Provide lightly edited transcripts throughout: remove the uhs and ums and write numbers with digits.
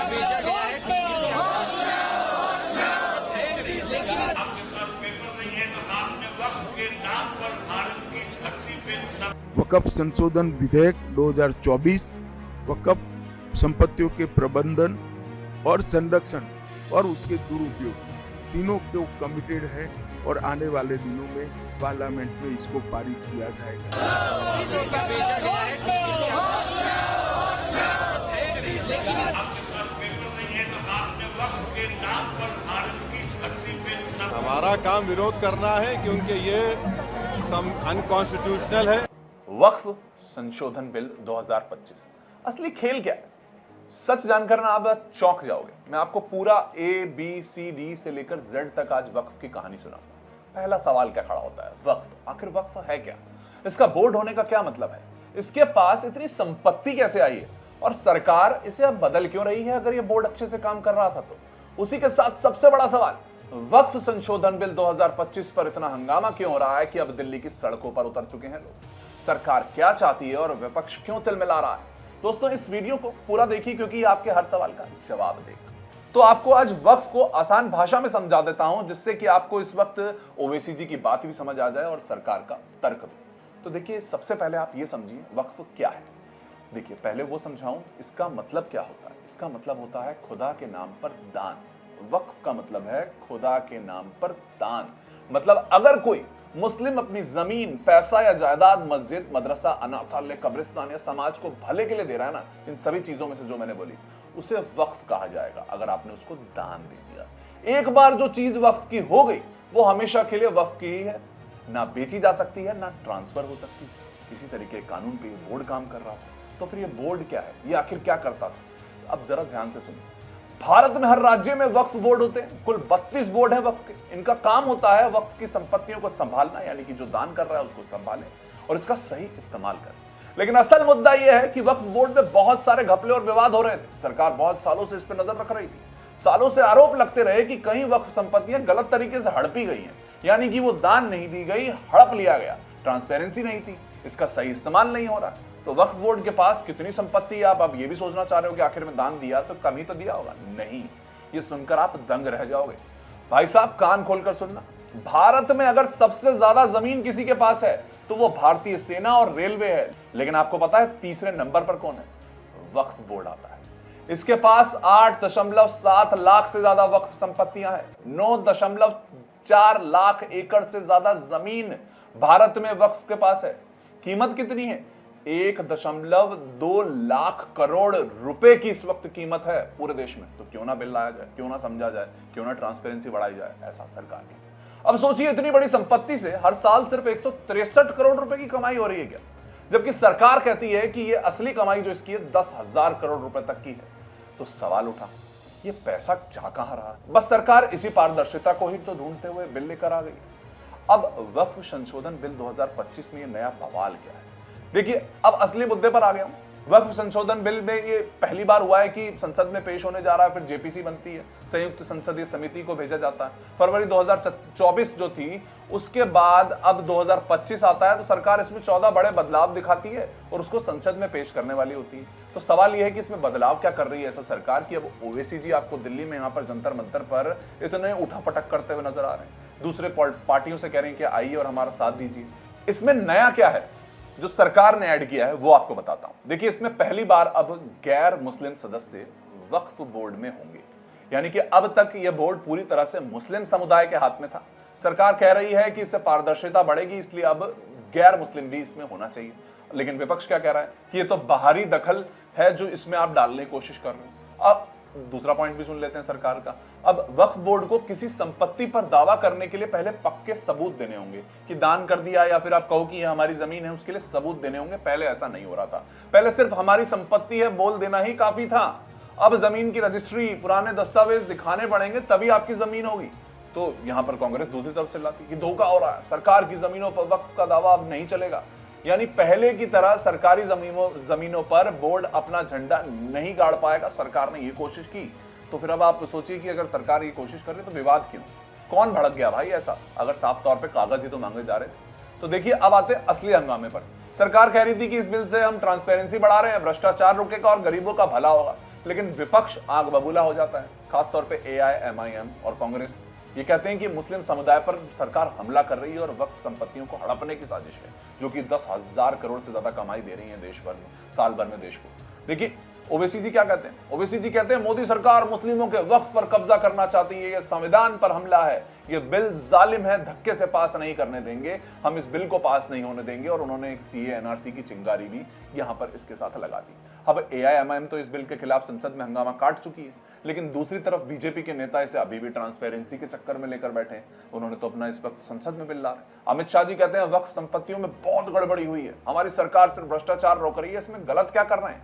भेजा गया है आपके पास पेपर नहीं है तो आपने वक्त के नाम पर भारत की धरती पे वक्फ संशोधन विधेयक 2024 वक्फ संपत्तियों के प्रबंधन और संरक्षण और उसके दुरुपयोग तीनों को कमिटेड है और आने वाले दिनों में पार्लियामेंट में इसको पारित किया जाएगा। भेजा गया है आपके पास पेपर नहीं है तो आपने वक्त के नाम पर भारत की धरती पे हमारा काम विरोध करना है क्योंकि ये अनकॉन्स्टिट्यूशनल है। वक्फ संशोधन बिल 2025 असली खेल क्या है? सच जानकर ना आप चौंक जाओगे। मैं आपको पूरा ABCD से लेकर Z तक आज वक्फ की कहानी सुनाऊंगा। पहला सवाल क्या खड़ा होता है? वक्फ। आखिर वक्फ है क्या? इसका बोर्ड होने का क्या मतलब है? इसके पास इतनी संपत्ति कैसे आई है और सरकार इसे अब बदल क्यों रही है अगर ये बोर्ड अच्छे से काम कर रहा था तो? उसी के साथ सबसे बड़ा सवाल, वक्फ संशोधन बिल 2025 पर इतना हंगामा क्यों हो रहा है कि अब दिल्ली की सड़कों पर उतर चुके हैं लोग? सरकार क्या चाहती है और विपक्ष क्यों तिलमिला रहा है? दोस्तों इस वीडियो को पूरा देखिए क्योंकि आपके हर सवाल का जवाब देगा। तो आपको आज वक्फ को आसान भाषा में समझा देता हूं जिससे कि आपको इस वक्त ओवैसी जी की बात भी समझ आ जाए और सरकार का तर्क भी। तो देखिए सबसे पहले आप ये समझिए वक्फ क्या है। देखिए पहले वो समझाऊं इसका मतलब क्या होता है। इसका मतलब होता है खुदा के नाम पर दान। वक्फ का मतलब है खुदा के नाम पर दान। मतलब अगर कोई मुस्लिम अपनी जमीन, पैसा या जायदाद मस्जिद, मदरसा, अनाथालय, कब्रिस्तान या समाज को भले के लिए दे रहा है ना, इन सभी चीजों में से जो मैंने बोली, उसे वक्फ कहा जाएगा अगर आपने उसको दान दे दिया। एक बार जो चीज वक्फ की हो गई वो हमेशा के लिए वक्फ की ही है, ना बेची जा सकती है ना ट्रांसफर हो सकती है। इसी तरीके कानून पे बोर्ड काम कर रहा था। तो फिर ये बोर्ड क्या है, ये आखिर क्या करता था? अब जरा ध्यान से सुनिए। भारत में हर राज्य में वक्फ बोर्ड होते हैं। कुल 32 बोर्ड हैं वक्फ के। इनका काम होता है वक्फ की संपत्तियों को संभालना, यानी कि जो दान कर रहा है उसको संभालें और इसका सही इस्तेमाल करें। लेकिन असल मुद्दा यह है कि वक्फ बोर्ड में बहुत सारे घपले और विवाद हो रहे थे। सरकार बहुत सालों से इस पर नजर रख रही थी। सालों से आरोप लगते रहे कि कहीं वक्फ संपत्तियां गलत तरीके से हड़पी गई हैं, यानी कि वो दान नहीं दी गई, हड़प लिया गया। ट्रांसपेरेंसी नहीं थी, इसका सही इस्तेमाल नहीं हो रहा। तो वक्फ बोर्ड के पास कितनी संपत्ति है आप अब ये भी सोचना चाह रहे हो कि आखिर में दान दिया तो कम ही तो दिया होगा? नहीं, ये सुनकर आप दंग रह जाओगे। भाई साहब कान खोलकर सुनना। भारत में अगर सबसे ज्यादा जमीन किसी के पास है तो वो भारतीय सेना और रेलवे है। लेकिन आपको पता है तीसरे नंबर पर कौन है? वक्फ बोर्ड आता है। इसके पास 8.7 लाख से ज्यादा वक्फ संपत्तियां हैं। 9.4 लाख एकड़ से ज्यादा जमीन भारत में वक्फ के पास है। कीमत कितनी है? 1.2 लाख करोड़ रुपए की इस वक्त कीमत है पूरे देश में। तो क्यों ना बिल लाया जाए, क्यों ना समझा जाए, क्यों ना ट्रांसपेरेंसी बढ़ाई जाए, ऐसा सरकार की। अब सोचिए इतनी बड़ी संपत्ति से हर साल सिर्फ 163 करोड़ रुपए की कमाई हो रही है क्या? जबकि सरकार कहती है कि ये असली कमाई जो इसकी है 10,000 करोड़ रुपए तक की है। तो सवाल उठा, ये पैसा जा कहां रहा? बस सरकार इसी पारदर्शिता को ही तो ढूंढते हुए बिल लेकर आ गई। अब वक्फ संशोधन बिल 2025 में ये नया बवाल क्या है? देखिए अब असली मुद्दे पर आ गया हूं। वक्फ संशोधन बिल में ये पहली बार हुआ है कि संसद में पेश होने जा रहा है, फिर जेपीसी बनती है, संयुक्त संसदीय समिति को भेजा जाता है। फरवरी 2024 जो थी उसके बाद अब 2025 आता है तो सरकार इसमें 14 बड़े बदलाव दिखाती है और उसको संसद में पेश करने वाली होती है। तो सवाल यह है कि इसमें बदलाव क्या कर रही है ऐसा सरकार की? अब ओवैसी जी आपको दिल्ली में यहाँ पर जंतर मंतर पर इतने उठापटक करते हुए नजर आ रहे हैं। दूसरे पार्टियों से कह रहे हैं कि आइए और हमारा साथ दीजिए। इसमें नया क्या है जो सरकार ने ऐड किया है वो आपको बताता हूं। देखिए इसमें पहली बार अब गैर मुस्लिम सदस्य वक्फ बोर्ड में होंगे, यानी कि अब तक यह बोर्ड पूरी तरह से मुस्लिम समुदाय के हाथ में था। सरकार कह रही है कि इससे पारदर्शिता बढ़ेगी, इसलिए अब गैर मुस्लिम भी इसमें होना चाहिए। लेकिन विपक्ष क्या कह रहा है कि ये तो बाहरी दखल है जो इसमें आप डालने की कोशिश कर रहे हो। अब दूसरा पॉइंट भी सुन लेते हैं सरकार का। अब वक्फ बोर्ड को किसी संपत्ति पर दावा करने के लिए पहले पक्के सबूत देने होंगे कि दान कर दिया या फिर आप कहो कि यह हमारी जमीन है, उसके लिए सबूत देने होंगे। पहले ऐसा नहीं हो रहा था। पहले सिर्फ हमारी संपत्ति है बोल देना ही काफी था। अब जमीन की रजिस्ट्री, पुराने दस्तावेज दिखाने पड़ेंगे तभी आपकी जमीन होगी। तो यहां पर कांग्रेस दूसरी तरफ चिल्लाती कि धोखा हो रहा है, सरकार की जमीनों पर वक्फ का दावा अब नहीं चलेगा। यानी पहले की तरह सरकारी जमीनों पर बोर्ड अपना झंडा नहीं गाड़ पाएगा। सरकार ने ये कोशिश की तो फिर अब आप सोचिए कि अगर सरकार ये कोशिश कर रही तो विवाद क्यों? कौन भड़क गया भाई ऐसा, अगर साफ तौर पे कागज ही तो मांगे जा रहे थे। तो देखिए अब आते हैं असली हंगामे पर। सरकार कह रही थी कि इस बिल से हम ट्रांसपेरेंसी बढ़ा रहे हैं, भ्रष्टाचार रुकेगा और गरीबों का भला होगा। लेकिन विपक्ष आग बबूला हो जाता है, खासतौर पे AIMIM और कांग्रेस। ये कहते हैं कि मुस्लिम समुदाय पर सरकार हमला कर रही है और वक्फ संपत्तियों को हड़पने की साजिश है, जो कि 10,000 करोड़ से ज्यादा कमाई दे रही है देश भर में, साल भर में देश को। देखिए ओवैसी जी क्या कहते हैं? ओवैसी जी कहते हैं मोदी सरकार मुस्लिमों के वक्फ पर कब्जा करना चाहती है, यह संविधान पर हमला है, यह बिल जालिम है, धक्के से पास नहीं करने देंगे, हम इस बिल को पास नहीं होने देंगे। और उन्होंने एक CA NRC की चिंगारी भी यहां पर इसके साथ लगा दी। अब AIMIM तो इस बिल के खिलाफ संसद में हंगामा काट चुकी है, लेकिन दूसरी तरफ बीजेपी के नेता इसे अभी भी ट्रांसपेरेंसी के चक्कर में लेकर बैठे हैं। उन्होंने तो अपना इस वक्त संसद में बिल ला रहे। अमित शाह जी कहते हैं वक्फ संपत्तियों में बहुत गड़बड़ी हुई है, हमारी सरकार सिर्फ भ्रष्टाचार रोक रही है, इसमें गलत क्या कर रहे हैं?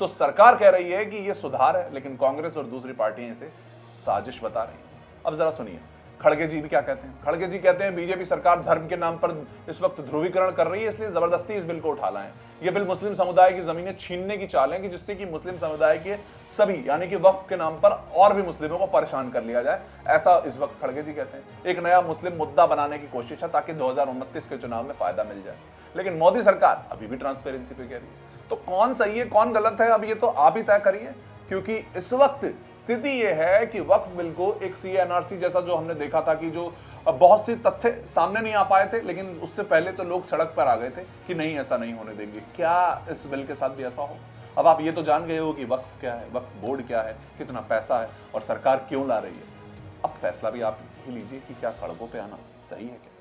तो सरकार कह रही है कि यह सुधार है, लेकिन कांग्रेस और दूसरी पार्टियां इसे साजिश बता रही हैं। अब जरा सुनिए खड़गे जी भी क्या कहते हैं। खड़गे जी कहते हैं बीजेपी सरकार धर्म के नाम पर इस वक्त ध्रुवीकरण कर रही है, इसलिए जबरदस्ती इस बिल को उठा लाए। यह बिल मुस्लिम समुदाय की जमीनें छीनने की चाल है कि जिससे कि मुस्लिम समुदाय के सभी यानी कि वक्फ के नाम पर और भी मुस्लिमों को परेशान कर लिया जाए, ऐसा इस वक्त खड़गे जी कहते हैं। एक नया मुस्लिम मुद्दा बनाने की कोशिश है ताकि 2029 के चुनाव में फायदा मिल जाए, लेकिन मोदी सरकार अभी भी ट्रांसपेरेंसी पे कह रही है। तो कौन सही है कौन गलत है, अब ये तो आप ही तय करिए, क्योंकि इस वक्त स्थिति यह है कि वक्फ बिल को एक CA NRC जैसा जो हमने देखा था कि जो बहुत से तथ्य सामने नहीं आ पाए थे, लेकिन उससे पहले तो लोग सड़क पर आ गए थे कि नहीं ऐसा नहीं होने देंगे। क्या इस बिल के साथ भी ऐसा हो? अब आप ये तो जान गए हो कि वक्फ क्या है, वक्फ बोर्ड क्या है, कितना पैसा है और सरकार क्यों ला रही है। अब फैसला भी आप ही लीजिए कि क्या सड़कों पर आना सही है क्या।